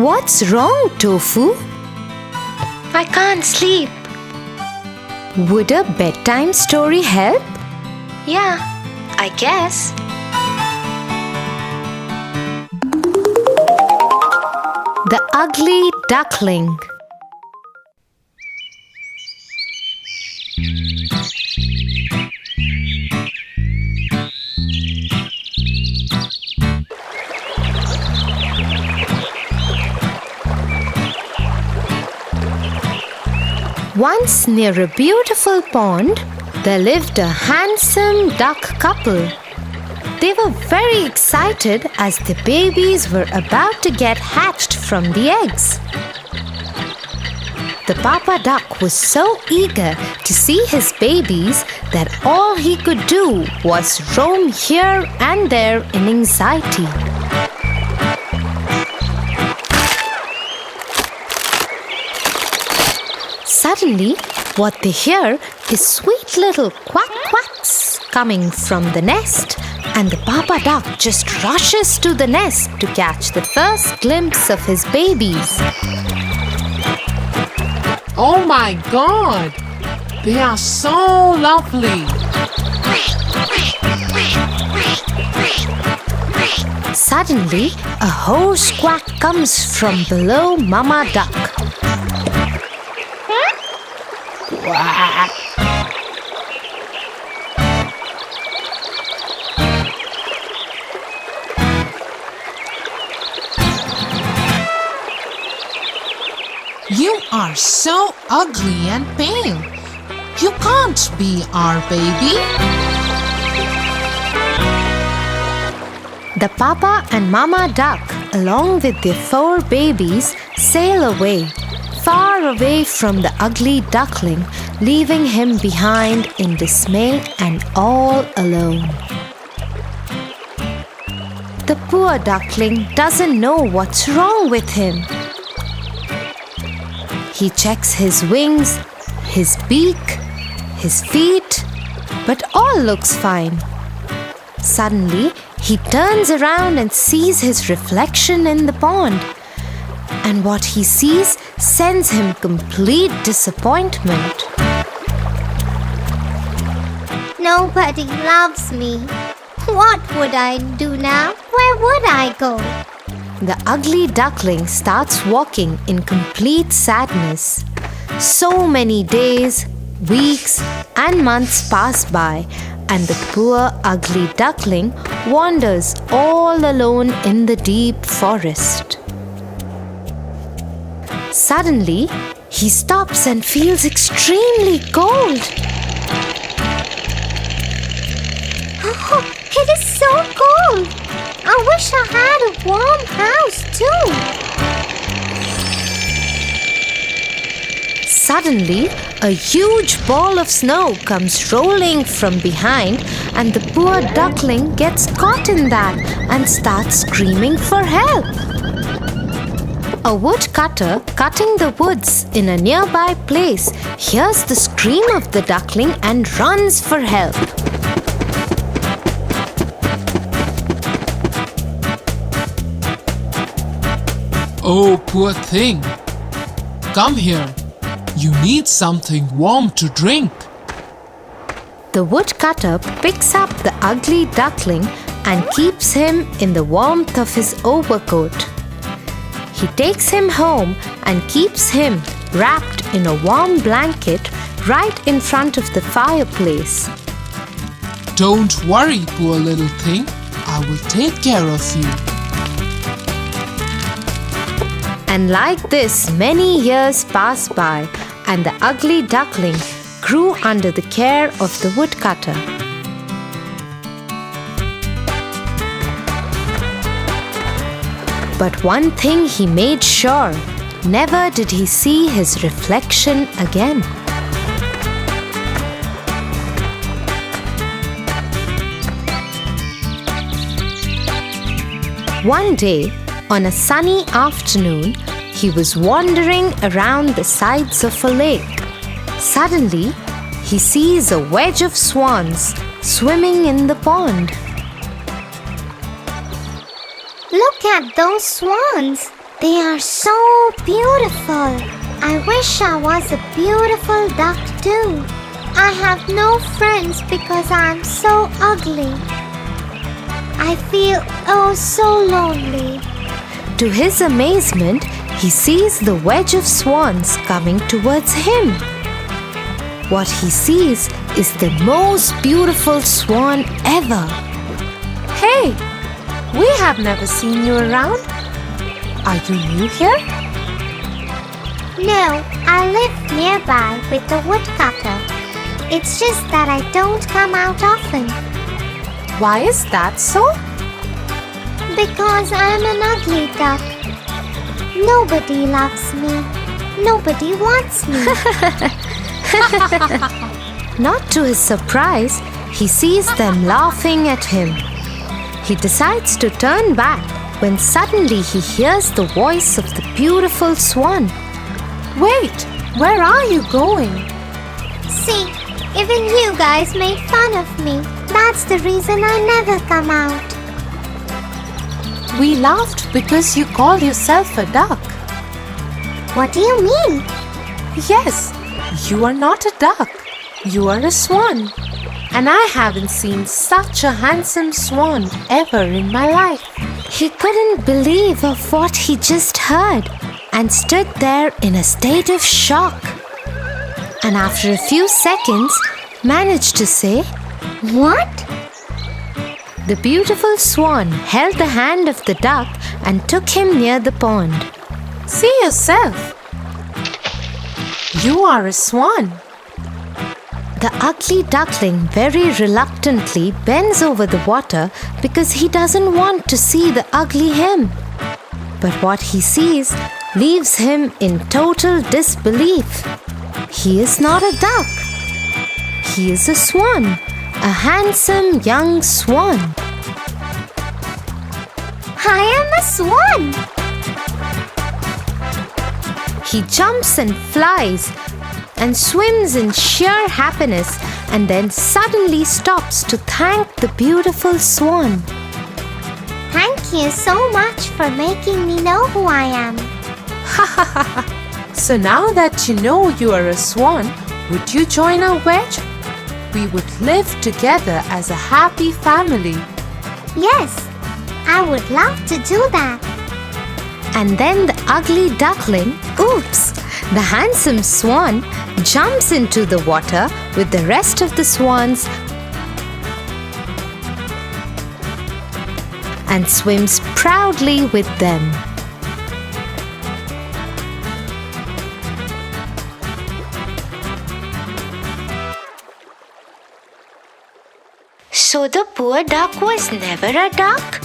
What's wrong, Tofu? I can't sleep. Would a bedtime story help? Yeah, I guess. The Ugly Duckling. Once near a beautiful pond, there lived a handsome duck couple. They were very excited as the babies were about to get hatched from the eggs. The papa duck was so eager to see his babies that all he could do was roam here and there in anxiety. Suddenly, what they hear is sweet little quack quacks coming from the nest, and the papa duck just rushes to the nest to catch the first glimpse of his babies. Oh my God! They are so lovely! Suddenly, a hoarse quack comes from below Mama Duck. Quack! You are so ugly and pale. You can't be our baby. The papa and Mama Duck, along with their 4 babies, sail away, far away from the ugly duckling, leaving him behind in dismay and all alone. The poor duckling doesn't know what's wrong with him. He checks his wings, his beak, his feet, but all looks fine. Suddenly, he turns around and sees his reflection in the pond. And what he sees sends him complete disappointment. Nobody loves me. What would I do now? Where would I go? The ugly duckling starts walking in complete sadness. So many days, weeks, and months pass by, and the poor ugly duckling wanders all alone in the deep forest. Suddenly, he stops and feels extremely cold. Oh, it is so cold. I wish I had a warm house too. Suddenly, a huge ball of snow comes rolling from behind, and the poor duckling gets caught in that and starts screaming for help. A woodcutter cutting the woods in a nearby place hears the scream of the duckling and runs for help. Oh, poor thing. Come here. You need something warm to drink. The woodcutter picks up the ugly duckling and keeps him in the warmth of his overcoat. He takes him home and keeps him wrapped in a warm blanket right in front of the fireplace. Don't worry, poor little thing. I will take care of you. And like this, many years pass by, and the ugly duckling grew under the care of the woodcutter. But one thing he made sure, never did he see his reflection again. One day, on a sunny afternoon, he was wandering around the sides of a lake. Suddenly, he sees a wedge of swans swimming in the pond. Look at those swans. They are so beautiful. I wish I was a beautiful duck too. I have no friends because I'm so ugly. I feel oh so lonely. To his amazement, he sees the wedge of swans coming towards him. What he sees is the most beautiful swan ever. Hey, we have never seen you around. Are you new here? No, I live nearby with the woodcutter. It's just that I don't come out often. Why is that so? Because I'm an ugly duck. Nobody loves me. Nobody wants me. Not to his surprise, he sees them laughing at him. He decides to turn back when suddenly he hears the voice of the beautiful swan. Wait, where are you going? See, even you guys made fun of me. That's the reason I never come out. We laughed because you called yourself a duck. What do you mean? Yes, you are not a duck. You are a swan. And I haven't seen such a handsome swan ever in my life. He couldn't believe of what he just heard and stood there in a state of shock. And after a few seconds, managed to say, What? The beautiful swan held the hand of the duck and took him near the pond. See yourself. You are a swan. The ugly duckling very reluctantly bends over the water because he doesn't want to see the ugly him. But what he sees leaves him in total disbelief. He is not a duck. He is a swan, a handsome young swan. I am a swan. He jumps and flies and swims in sheer happiness and then suddenly stops to thank the beautiful swan. Thank you so much for making me know who I am. So now that you know you are a swan, would you join our wedge? We would live together as a happy family. Yes, I would love to do that. And then the ugly duckling, the handsome swan, jumps into the water with the rest of the swans and swims proudly with them. So the poor duck was never a duck?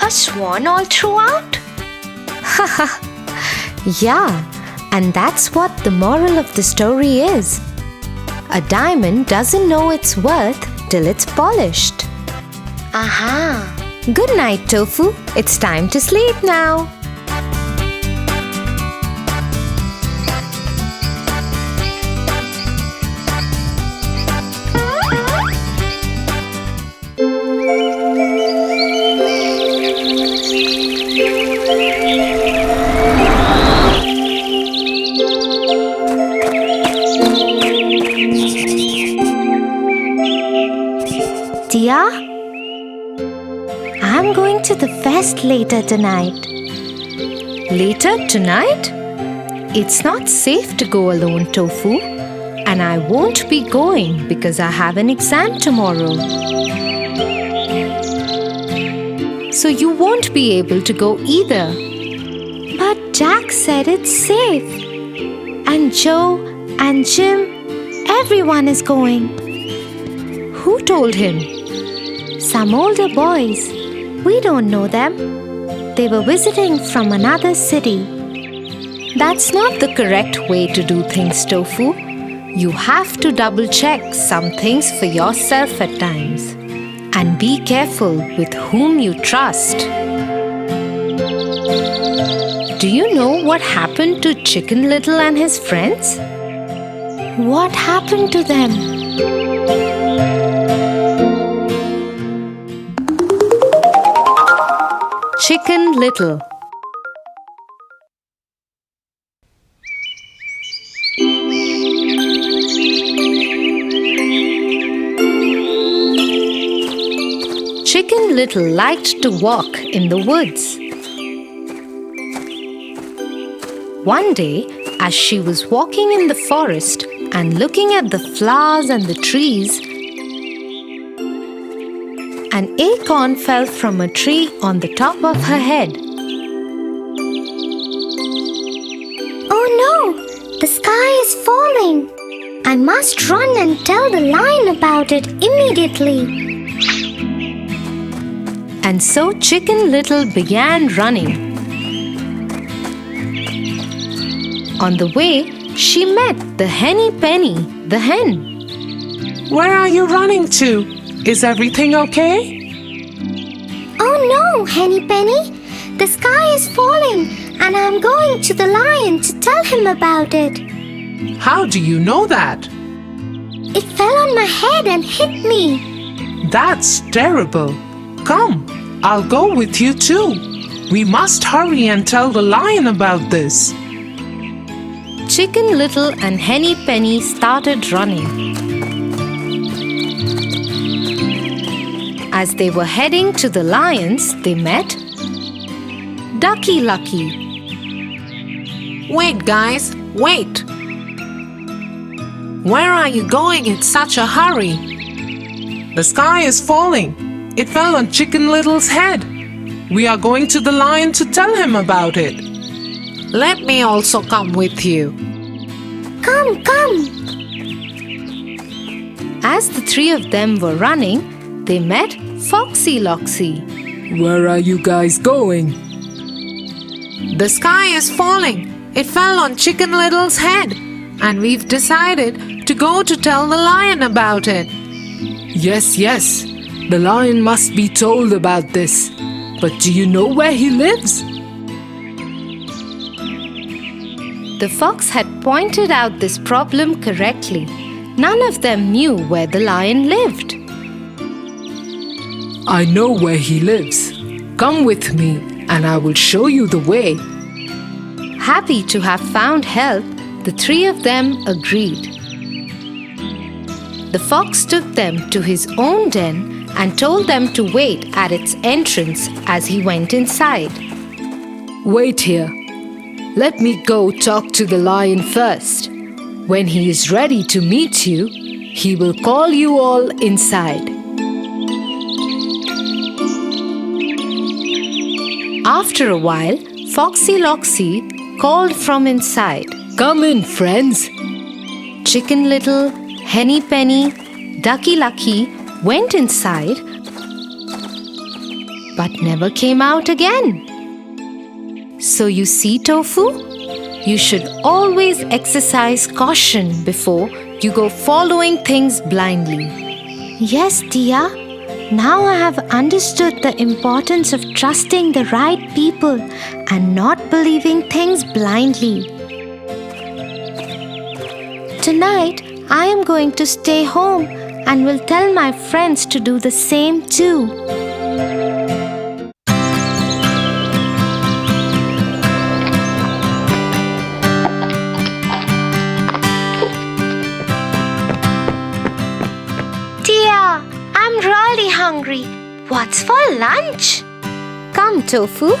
A swan all throughout? Yeah, and that's what the moral of the story is. A diamond doesn't know its worth till it's polished. Aha! Good night, Tofu. It's time to sleep now. Tia, I'm going to the fest later tonight. Later tonight? It's not safe to go alone, Tofu. And I won't be going because I have an exam tomorrow. So you won't be able to go either. But Jack said it's safe. And Joe and Jim, everyone is going. Who told him? Some older boys. We don't know them. They were visiting from another city. That's not the correct way to do things, Tofu. You have to double check some things for yourself at times. And be careful with whom you trust. Do you know what happened to Chicken Little and his friends? What happened to them? Chicken Little. Chicken Little liked to walk in the woods. One day, as she was walking in the forest and looking at the flowers and the trees, an acorn fell from a tree on the top of her head. Oh no! The sky is falling! I must run and tell the lion about it immediately. And so Chicken Little began running. On the way, she met the Henny Penny, the hen. Where are you running to? Is everything okay? Oh no, Henny Penny! The sky is falling and I'm going to the lion to tell him about it. How do you know that? It fell on my head and hit me. That's terrible. Come, I'll go with you too. We must hurry and tell the lion about this. Chicken Little and Henny Penny started running. As they were heading to the lions, they met Ducky Lucky. Wait, guys, wait. Where are you going in such a hurry? The sky is falling. It fell on Chicken Little's head. We are going to the lion to tell him about it. Let me also come with you. Come, come! As the three of them were running, they met Foxy Loxy. Where are you guys going? The sky is falling. It fell on Chicken Little's head. And we've decided to go to tell the lion about it. Yes, yes. The lion must be told about this. But do you know where he lives? The fox had pointed out this problem correctly. None of them knew where the lion lived. I know where he lives. Come with me and I will show you the way. Happy to have found help, the three of them agreed. The fox took them to his own den and told them to wait at its entrance as he went inside. Wait here. Let me go talk to the lion first. When he is ready to meet you, he will call you all inside. After a while, Foxy Loxy called from inside. Come in, friends. Chicken Little, Henny Penny, Ducky Lucky went inside but never came out again. So you see, Tofu, you should always exercise caution before you go following things blindly. Yes, Tia. Now I have understood the importance of trusting the right people and not believing things blindly. Tonight, I am going to stay home and will tell my friends to do the same too. Tia, I'm really hungry. What's for lunch? Come, Tofu.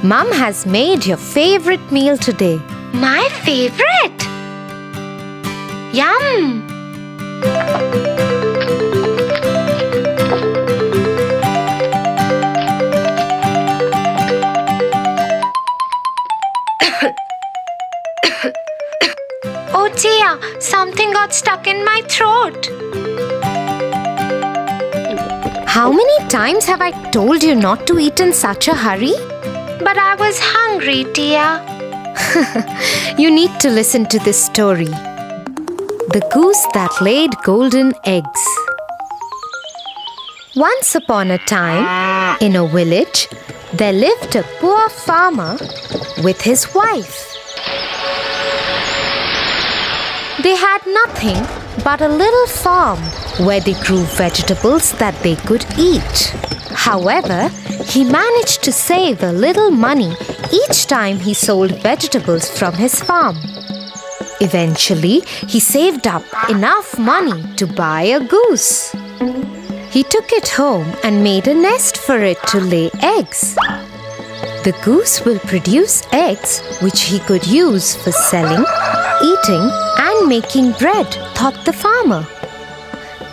Mom has made your favorite meal today. My favorite. Yum! Oh Tia, something got stuck in my throat. How many times have I told you not to eat in such a hurry? But I was hungry, Tia. You need to listen to this story. The Goose That Laid Golden Eggs. Once upon a time, in a village, there lived a poor farmer with his wife. They had nothing but a little farm where they grew vegetables that they could eat. However, he managed to save a little money each time he sold vegetables from his farm. Eventually, he saved up enough money to buy a goose. He took it home and made a nest for it to lay eggs. The goose will produce eggs which he could use for selling, eating, and making bread, thought the farmer.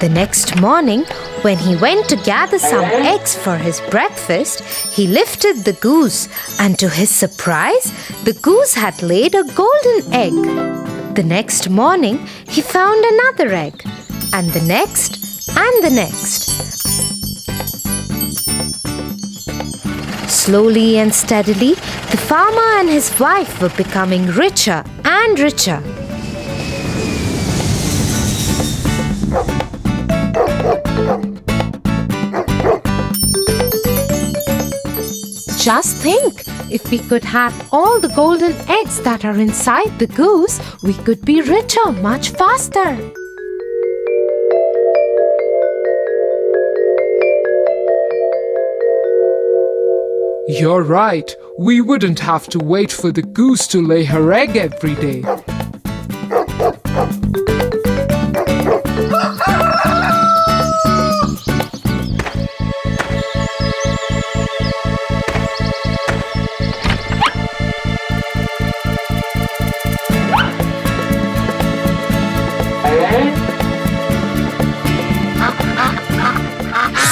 The next morning, when he went to gather some eggs for his breakfast, he lifted the goose, and to his surprise, the goose had laid a golden egg. The next morning, he found another egg, and the next, and the next. Slowly and steadily, the farmer and his wife were becoming richer and richer. Just think, if we could have all the golden eggs that are inside the goose, we could be richer much faster. You're right. We wouldn't have to wait for the goose to lay her egg every day.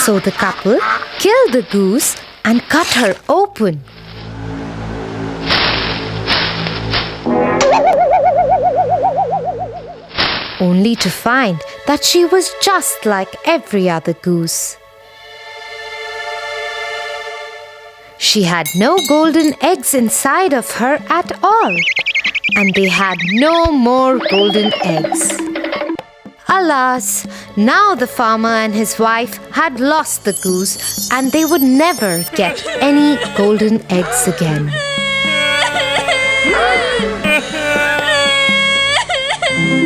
So the couple killed the goose and cut her open. Only to find that she was just like every other goose. She had no golden eggs inside of her at all, and they had no more golden eggs. Alas, now the farmer and his wife had lost the goose, and they would never get any golden eggs again.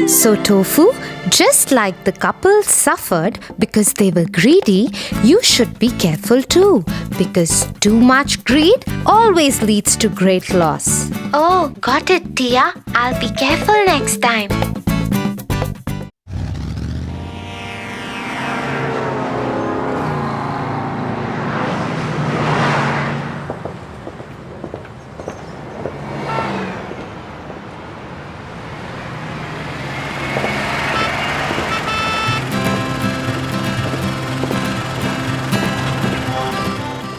So Tofu, just like the couple suffered because they were greedy, you should be careful too, because too much greed always leads to great loss. Oh, got it, Tia. I'll be careful next time.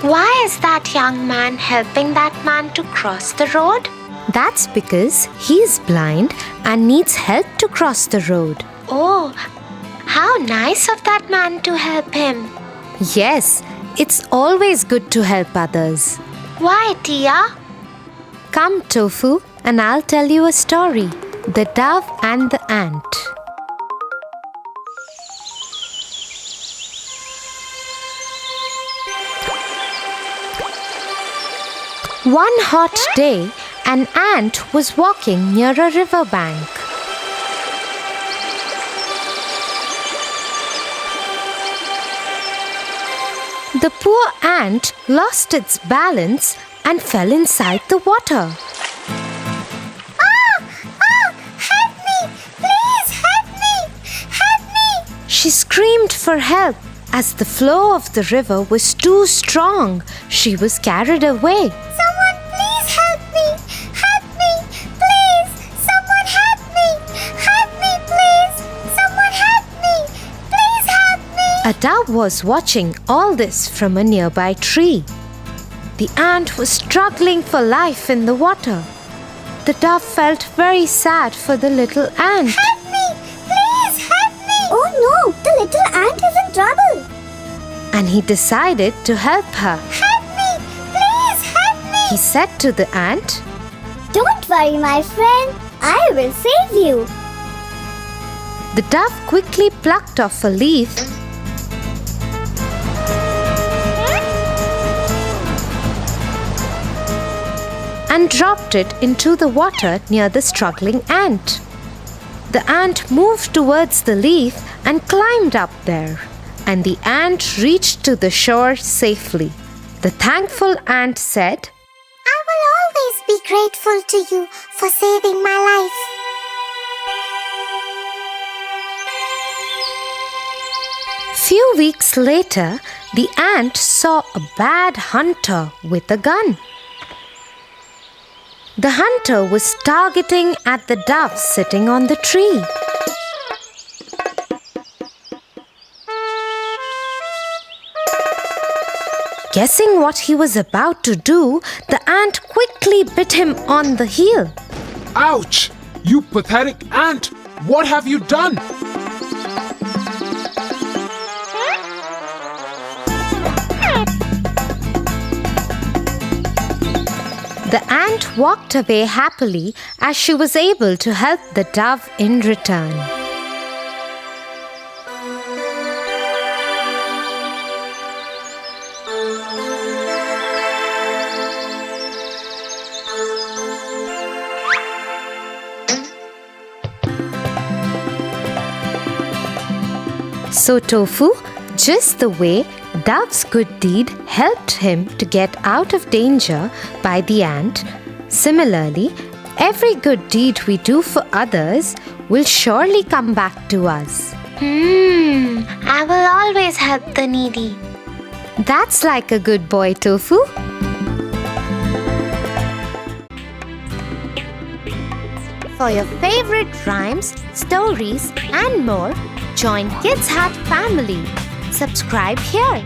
Why is that young man helping that man to cross the road? That's because he is blind and needs help to cross the road. Oh, how nice of that man to help him. Yes, it's always good to help others. Why, Tia? Come, Tofu, and I'll tell you a story. The Dove and the Ant. One hot day, an ant was walking near a riverbank. The poor ant lost its balance and fell inside the water. Help me! Please help me! Help me! She screamed for help. As the flow of the river was too strong, she was carried away. Someone please help me! Help me! Please! Someone help me! Help me, please! Someone help me! Please help me! A dove was watching all this from a nearby tree. The ant was struggling for life in the water. The dove felt very sad for the little ant. Help me! Please help me! Oh no! The little ant is in trouble! And he decided to help her. Help me! Please help me! He said to the ant, Don't worry, my friend. I will save you. The dove quickly plucked off a leaf and dropped it into the water near the struggling ant. The ant moved towards the leaf and climbed up there, and the ant reached to the shore safely. The thankful ant said, I will always be grateful to you for saving my life. weeks later, the ant saw a bad hunter with a gun. The hunter was targeting at the dove sitting on the tree. Guessing what he was about to do, the ant quickly bit him on the heel. Ouch! You pathetic ant! What have you done? The ant walked away happily as she was able to help the dove in return. So Tofu, just the way Dove's good deed helped him to get out of danger by the ant, similarly, every good deed we do for others will surely come back to us. I will always help the needy. That's like a good boy, Tofu. For your favorite rhymes, stories, and more, join Kids Hut family. Subscribe here.